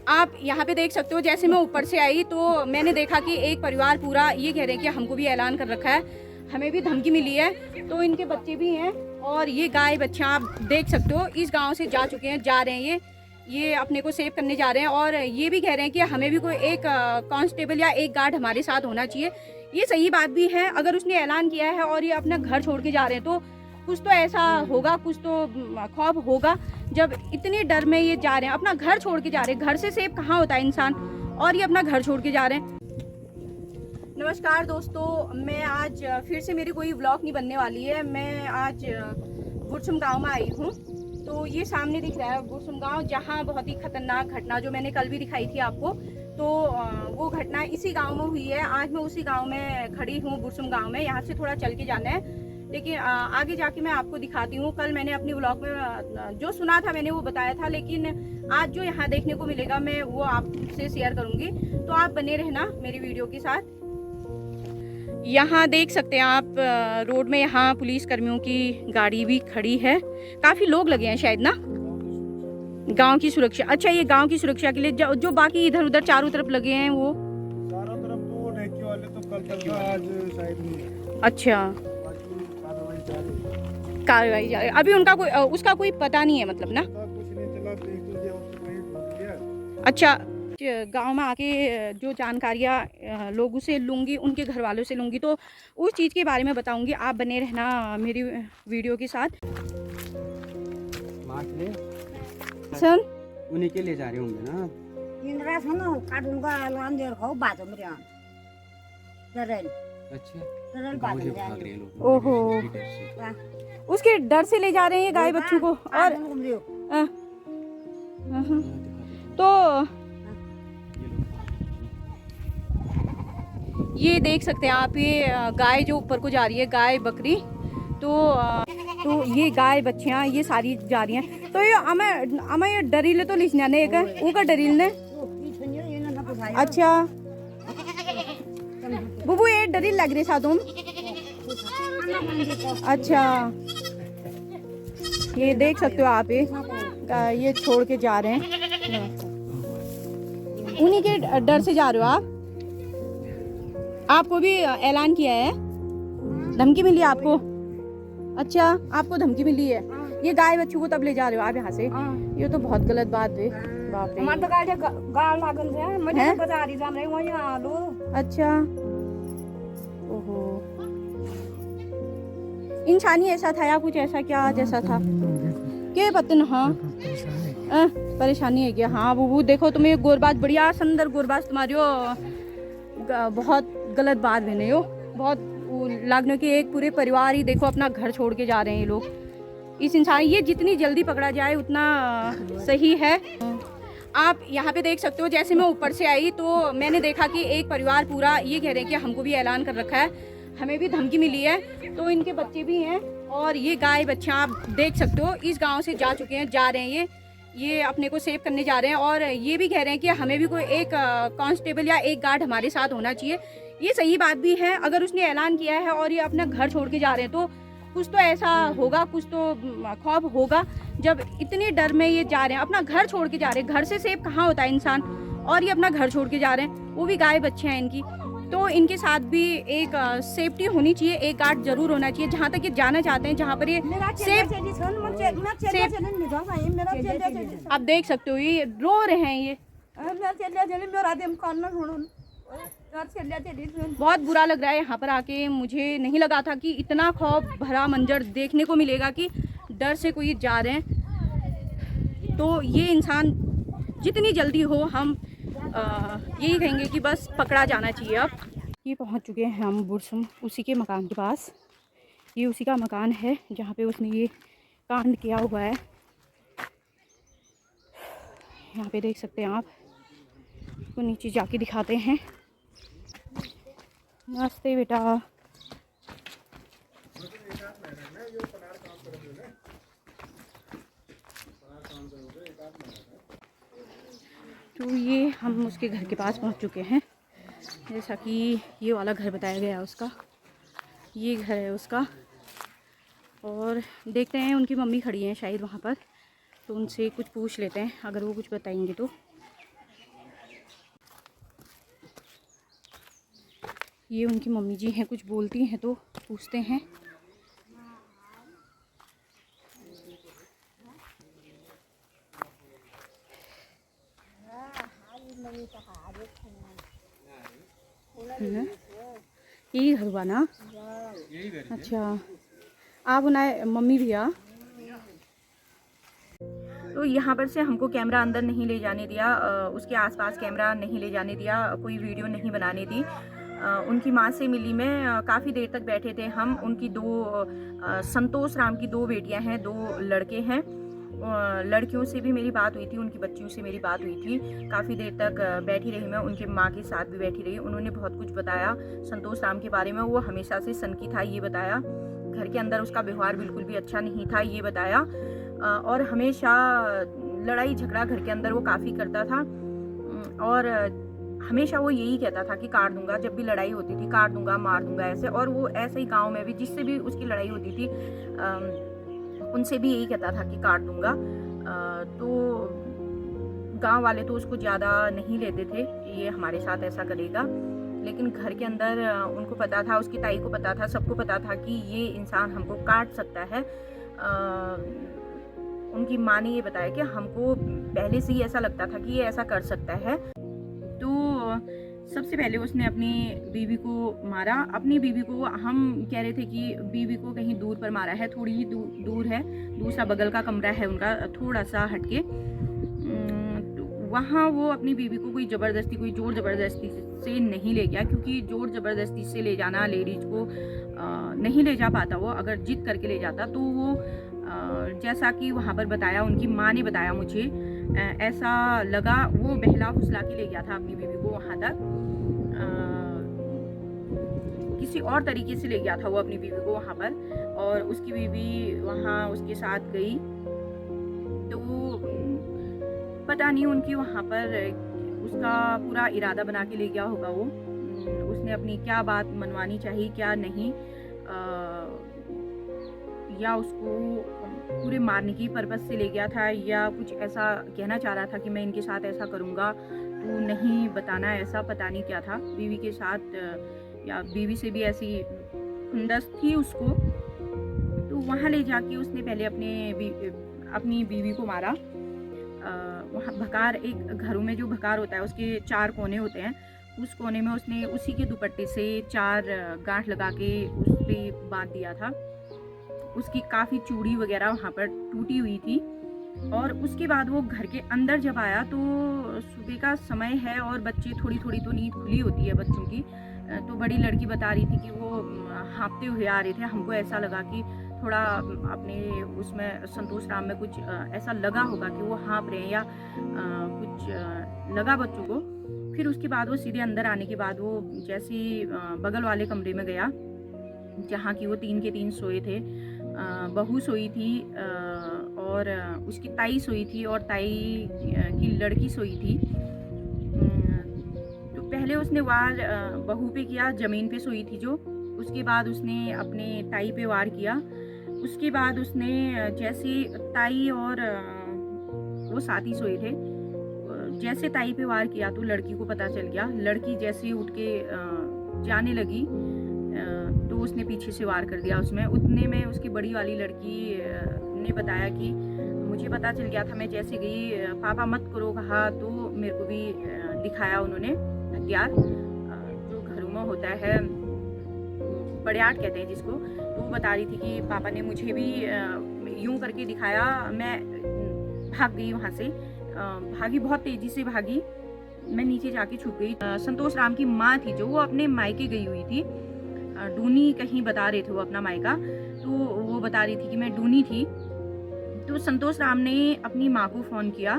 आप यहाँ पे देख सकते हो, जैसे मैं ऊपर से आई तो मैंने देखा कि एक परिवार पूरा ये कह रहे हैं कि हमको भी ऐलान कर रखा है, हमें भी धमकी मिली है, तो इनके बच्चे भी हैं और ये गाय बच्चा आप देख सकते हो इस गांव से जा चुके हैं, जा रहे हैं ये अपने को सेव करने जा रहे हैं और ये भी कह रहे हैं कि हमें भी कोई एक कांस्टेबल या एक गार्ड हमारे साथ होना चाहिए। ये सही बात भी है, अगर उसने ऐलान किया है और ये अपना घर छोड़ के जा रहे हैं तो कुछ तो ऐसा होगा, कुछ तो खौफ होगा जब इतने डर में ये जा रहे हैं, अपना घर छोड़ के जा रहे हैं। घर से सेफ कहाँ होता है इंसान, और ये अपना घर छोड़ के जा रहे हैं। नमस्कार दोस्तों, मैं आज फिर से मेरी कोई व्लॉग नहीं बनने वाली है। मैं आज बुरसुम गांव में आई हूँ। तो ये सामने दिख रहा है बुरसुम गांव, जहाँ बहुत ही खतरनाक घटना जो मैंने कल भी दिखाई थी आपको, तो वो घटना इसी गांव में हुई है। आज मैं उसी गांव में खड़ी हूँ, बुरसुम गांव में। यहाँ से थोड़ा चल के जाना है, लेकिन आगे जाके मैं आपको दिखाती हूँ। कल मैंने अपनी व्लॉग में जो सुना था मैंने वो बताया था, लेकिन आज जो यहाँ देखने को मिलेगा मैं वो आपसे शेयर करूँगी, तो आप बने रहना मेरी वीडियो के साथ। यहाँ देख सकते हैं आप रोड में, यहाँ पुलिस कर्मियों की गाड़ी भी खड़ी है, काफ़ी लोग लगे हैं शायद ना, गांव की सुरक्षा। अच्छा, ये गांव की सुरक्षा के लिए जो बाकी इधर उधर चारों तरफ लगे हैं वो चारों तरफ तो ढेकी वाले तो कल तक आज शायद नहीं। अच्छा, कार्रवाई जा रही है अभी, उनका कोई उसका कोई पता नहीं है मतलब ना। कुछ नहीं चला, देख लीजिए और कहीं गया। अच्छा, गांव में आके जो जानकारियाँ लोगों से लूँगी, उनके घर वालों से लूँगी, तो उस चीज़ के बारे में बताऊँगी। आप बने रहना मेरी वीडियो के साथ। सर उन्हीं के लिए जा रहे होंगे ना। इंदिरा सुनो काटूंगा आलवान देर खाओ बात में रियान तरल अच्छा, तरल बात में भाग रहे हैं लोग। ओहो, उसके डर से ले जा रहे हैं गाय बच्चों को। और तो ये देख सकते हैं आप, ये गाय जो ऊपर को जा रही है, गाय बकरी, तो ये गाय बच्चियां ये सारी जा रही हैं। तो ये हमें ये डरीले तो लिखना ने एक ऊका डरील ने। अच्छा बुबू, ये डरील लग रही था तुम। अच्छा, ये देख सकते हो आप, ये छोड़ के जा रहे हैं, उन्हीं के डर से जा रहे हो आप। आपको भी ऐलान किया है, धमकी मिली आपको? अच्छा, आपको धमकी मिली है। ये गाय बच्चों को तब ले जा रहे हो आप यहाँ से? ये तो बहुत गलत बात है। बाप रे, हमारे तो गाल लागल है, मुझे तो बता रही जान रही वही आलू। अच्छा, ओहो, इंसानी ऐसा था या कुछ ऐसा क्या जैसा था के पतन। हाँ, परेशानी है क्या? हाँ बुबू, देखो तुम्हें गोरबाज, बढ़िया सुंदर गोरबाज तुम्हारी हो, बहुत गलत बात बने हो। बहुत लगने के एक पूरे परिवार ही देखो अपना घर छोड़ के जा रहे हैं ये लोग। इस इंसान, ये जितनी जल्दी पकड़ा जाए उतना सही है। आप यहाँ पे देख सकते हो, जैसे मैं ऊपर से आई तो मैंने देखा कि एक परिवार पूरा ये कह रहे हैं कि हमको भी ऐलान कर रखा है, हमें भी धमकी मिली है, तो इनके बच्चे भी हैं और ये गाय बच्चा आप देख सकते हो इस गाँव से जा चुके हैं, जा रहे हैं ये अपने को सेव करने जा रहे हैं और ये भी कह रहे हैं कि हमें भी कोई एक कांस्टेबल या एक गार्ड हमारे साथ होना चाहिए। ये सही बात भी है, अगर उसने ऐलान किया है और ये अपना घर छोड़ के जा रहे हैं तो कुछ तो ऐसा होगा, कुछ तो खौफ होगा जब इतने डर में ये जा रहे हैं, अपना घर छोड़ के जा रहे हैं। घर से सेफ कहाँ होता है इंसान, और ये अपना घर छोड़ के जा रहे हैं, वो भी गाय बच्चे हैं इनकी, तो इनके साथ भी एक सेफ्टी होनी चाहिए, एक गार्ड जरूर होना चाहिए जहाँ तक ये जाना चाहते हैं, जहाँ पर ये सेफ। आप देख सकते हो ये रो रहे हैं, ये बहुत बुरा लग रहा है यहाँ पर आके। मुझे नहीं लगा था कि इतना खौफ भरा मंजर देखने को मिलेगा कि डर से कोई जा रहे हैं। तो ये इंसान जितनी जल्दी हो, हम यही कहेंगे कि बस पकड़ा जाना चाहिए। अब ये पहुँच चुके हैं हम बुरसुम, उसी के मकान के पास। ये उसी का मकान है जहाँ पे उसने ये कांड किया हुआ है। यहाँ पे देख सकते हैं आप, तो नीचे जाके दिखाते हैं। नमस्ते बेटा। तो ये हम उसके घर के पास पहुंच चुके हैं, जैसा कि ये वाला घर बताया गया उसका, ये घर है उसका। और देखते हैं, उनकी मम्मी खड़ी हैं शायद वहाँ पर, तो उनसे कुछ पूछ लेते हैं, अगर वो कुछ बताएंगे तो। ये उनकी मम्मी जी हैं, कुछ बोलती हैं तो पूछते हैं। यही घर हुआ ना? अच्छा, आप बनाए मम्मी भैया। तो यहाँ पर से हमको कैमरा अंदर नहीं ले जाने दिया, उसके आसपास कैमरा नहीं ले जाने दिया, कोई वीडियो नहीं बनाने दी। उनकी माँ से मिली मैं, काफ़ी देर तक बैठे थे हम। उनकी संतोष राम की 2 बेटियां हैं, 2 लड़के हैं। लड़कियों से भी मेरी बात हुई थी, उनकी बच्चियों से मेरी बात हुई थी। काफ़ी देर तक बैठी रही मैं, उनके माँ के साथ भी बैठी रही। उन्होंने बहुत कुछ बताया संतोष राम के बारे में। वो हमेशा से सनकी था, ये बताया। घर के अंदर उसका व्यवहार बिल्कुल भी अच्छा नहीं था, ये बताया। और हमेशा लड़ाई झगड़ा घर के अंदर वो काफ़ी करता था। और हमेशा वो यही कहता था कि काट दूंगा, जब भी लड़ाई होती थी काट दूंगा, मार दूंगा, ऐसे। और वो ऐसे ही गांव में भी जिससे भी उसकी लड़ाई होती थी उनसे भी यही कहता था कि काट दूंगा। तो गांव वाले तो उसको ज़्यादा नहीं लेते थे कि ये हमारे साथ ऐसा करेगा, लेकिन घर के अंदर उनको पता था, उसकी ताई को पता था, सबको पता था कि ये इंसान हमको काट सकता है। उनकी माँ ने ये बताया कि हमको पहले से ही ऐसा लगता था कि ये ऐसा कर सकता है। तो सबसे पहले उसने अपनी बीवी को मारा। अपनी बीवी को हम कह रहे थे कि बीवी को कहीं दूर पर मारा है, थोड़ी ही दूर है, दूसरा बगल का कमरा है उनका, थोड़ा सा हटके। वहाँ वो अपनी बीवी को कोई ज़बरदस्ती, कोई ज़ोर ज़बरदस्ती से नहीं ले गया, क्योंकि ज़ोर ज़बरदस्ती से ले जाना लेडीज़ को नहीं ले जा पाता। वो अगर जिद करके ले जाता तो वो जैसा कि वहाँ पर बताया, उनकी माँ ने बताया मुझे, ऐसा लगा वो बहला फुसला के ले गया था अपनी बीवी को वहाँ तक। किसी और तरीके से ले गया था वो अपनी बीवी को वहाँ पर, और उसकी बीवी वहाँ उसके साथ गई। तो पता नहीं उनकी वहाँ पर उसका पूरा इरादा बना के ले गया होगा वो। उसने अपनी क्या बात मनवानी चाहिए, क्या नहीं, या उसको पूरे मारने की पर्पस से ले गया था, या कुछ ऐसा कहना चाह रहा था कि मैं इनके साथ ऐसा करूँगा, तो नहीं बताना, ऐसा पता नहीं क्या था बीवी के साथ, या बीवी से भी ऐसी खुंदस थी उसको। तो वहाँ ले जाके उसने पहले अपनी बीवी को मारा। वहाँ भकार, एक घरों में जो भकार होता है उसके 4 कोने होते हैं, उस कोने में उसने उसी के दुपट्टे से 4 गांठ लगा के उस पर बांध दिया था। उसकी काफ़ी चूड़ी वगैरह वहाँ पर टूटी हुई थी। और उसके बाद वो घर के अंदर जब आया तो सुबह का समय है और बच्चे, थोड़ी थोड़ी तो नींद खुली होती है बच्चों की। तो बड़ी लड़की बता रही थी कि वो हाँफते हुए आ रहे थे। हमको ऐसा लगा कि थोड़ा अपने उसमें संतोष राम में कुछ ऐसा लगा होगा कि वो हाँफ रहे हैं, या कुछ लगा बच्चों को। फिर उसके बाद वो सीधे अंदर आने के बाद वो जैसे बगल वाले कमरे में गया, जहाँ की वो 3 के 3 सोए थे। बहू सोई थी और उसकी ताई सोई थी, और ताई की लड़की सोई थी। तो पहले उसने वार बहू पे किया, ज़मीन पे सोई थी जो। उसके बाद उसने अपने ताई पे वार किया। उसके बाद उसने जैसे ताई और वो साथी सोए थे, जैसे ताई पे वार किया तो लड़की को पता चल गया। लड़की जैसे उठ के जाने लगी तो उसने पीछे से वार कर दिया उसमें। उतने में उसकी बड़ी वाली लड़की ने बताया कि मुझे पता चल गया था, मैं जैसे गई पापा मत करो कहा, तो मेरे को भी दिखाया उन्होंने हथियार, जो घरों में होता है, बड़ियाट कहते हैं जिसको। तो वो बता रही थी कि पापा ने मुझे भी यूं करके दिखाया। मैं भाग गई वहाँ से, भागी, बहुत तेज़ी से भागी। मैं नीचे जाके छुप गई। संतोष राम की माँ थी जो, वो अपने मायके गई हुई थी। डूनी कहीं बता रहे थे वो अपना मायका, तो वो बता रही थी कि मैं डूनी थी। तो संतोष राम ने अपनी माँ को फ़ोन किया,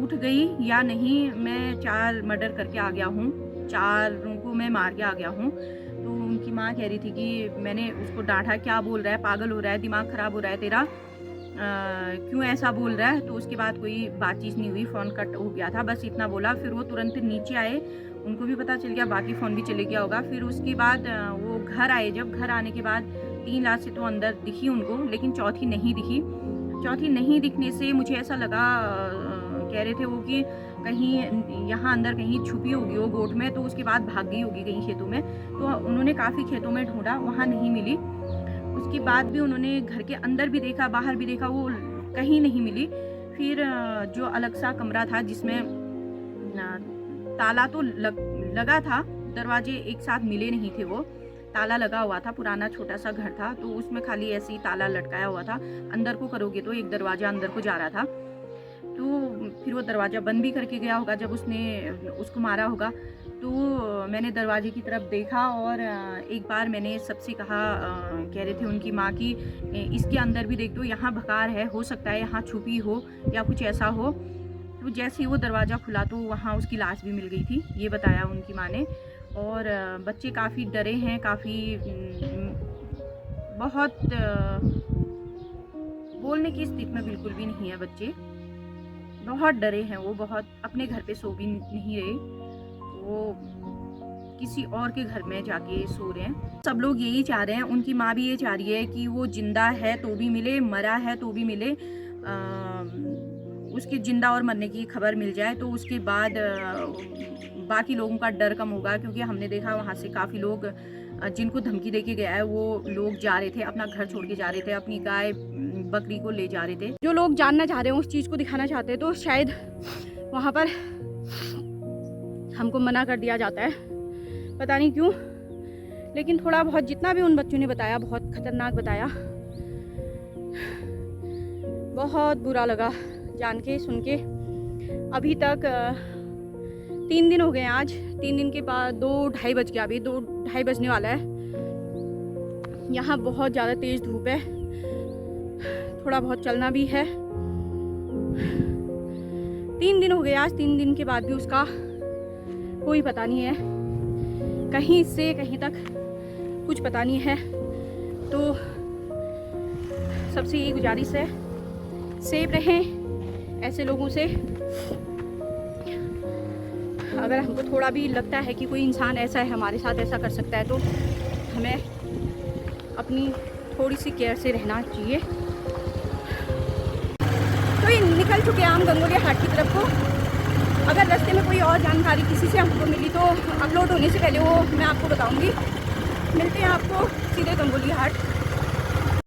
उठ गई या नहीं, मैं 4 मर्डर करके आ गया हूँ, 4 को मैं मार के आ गया हूँ। तो उनकी माँ कह रही थी कि मैंने उसको डांटा, क्या बोल रहा है, पागल हो रहा है, दिमाग ख़राब हो रहा है तेरा, क्यों ऐसा बोल रहा है। तो उसके बाद कोई बातचीत नहीं हुई, फ़ोन कट हो गया था, बस इतना बोला। फिर वो तुरंत नीचे आए, उनको भी पता चल गया, बाकी फ़ोन भी चले गया होगा। फिर उसके बाद वो घर आए। जब घर आने के बाद 3 लाशें तो अंदर दिखी उनको, लेकिन चौथी नहीं दिखी। चौथी नहीं दिखने से मुझे ऐसा लगा, कह रहे थे वो कि कहीं यहाँ अंदर कहीं छुपी होगी वो गोट में, तो उसके बाद भाग गई होगी कहीं खेतों में। तो उन्होंने काफ़ी खेतों में ढूंढा, वहाँ नहीं मिली। उसके बाद भी उन्होंने घर के अंदर भी देखा, बाहर भी देखा, वो कहीं नहीं मिली। फिर जो अलग सा कमरा था जिसमें ताला तो लगा था, दरवाजे एक साथ मिले नहीं थे, वो ताला लगा हुआ था, पुराना छोटा सा घर था, तो उसमें खाली ऐसे ही ताला लटकाया हुआ था। अंदर को करोगे तो एक दरवाज़ा अंदर को जा रहा था, तो फिर वो दरवाज़ा बंद भी करके गया होगा जब उसने उसको मारा होगा। तो मैंने दरवाजे की तरफ देखा और एक बार मैंने सबसे कहा, कह रहे थे उनकी माँ की इसके अंदर भी देख दो, यहाँ भकार है, हो सकता है यहाँ छुपी हो या कुछ ऐसा हो। तो जैसे ही वो दरवाज़ा खुला तो वहाँ उसकी लाश भी मिल गई थी, ये बताया उनकी माँ ने। और बच्चे काफ़ी डरे हैं, काफ़ी बहुत बोलने की स्थिति में बिल्कुल भी नहीं है बच्चे, बहुत डरे हैं वो, बहुत अपने घर पे सो भी नहीं रहे, वो किसी और के घर में जाके सो रहे हैं। सब लोग यही चाह रहे हैं, उनकी माँ भी ये चाह रही है कि वो जिंदा है तो भी मिले, मरा है तो भी मिले, उसके जिंदा और मरने की खबर मिल जाए, तो उसके बाद बाकी लोगों का डर कम होगा। क्योंकि हमने देखा वहाँ से काफ़ी लोग जिनको धमकी देके गया है, वो लोग जा रहे थे, अपना घर छोड़ के जा रहे थे, अपनी गाय बकरी को ले जा रहे थे। जो लोग जानना चाह रहे हैं, उस चीज़ को दिखाना चाहते हैं, तो शायद वहाँ पर हमको मना कर दिया जाता है, पता नहीं क्यों। लेकिन थोड़ा बहुत जितना भी उन बच्चों ने बताया, बहुत खतरनाक बताया, बहुत बुरा लगा जान के, सुन के। अभी तक 3 दिन हो गए हैं, आज 3 दिन के बाद 2-2:30 बज गया, अभी 2-2:30 बजने वाला है। यहाँ बहुत ज़्यादा तेज़ धूप है, थोड़ा बहुत चलना भी है। 3 दिन हो गए आज, 3 दिन के बाद भी उसका कोई पता नहीं है, कहीं से कहीं तक कुछ पता नहीं है। तो सबसे यही गुजारिश है, सेफ रहें ऐसे लोगों से। अगर हमको थोड़ा भी लगता है कि कोई इंसान ऐसा है, हमारे साथ ऐसा कर सकता है, तो हमें अपनी थोड़ी सी केयर से रहना चाहिए। तो ये निकल चुके हैं हम गंगोलिया हाट की तरफ को। अगर रास्ते में कोई और जानकारी किसी से हमको मिली तो अपलोड होने से पहले वो मैं आपको बताऊंगी। मिलते हैं आपको सीधे गंगोलिया हाट।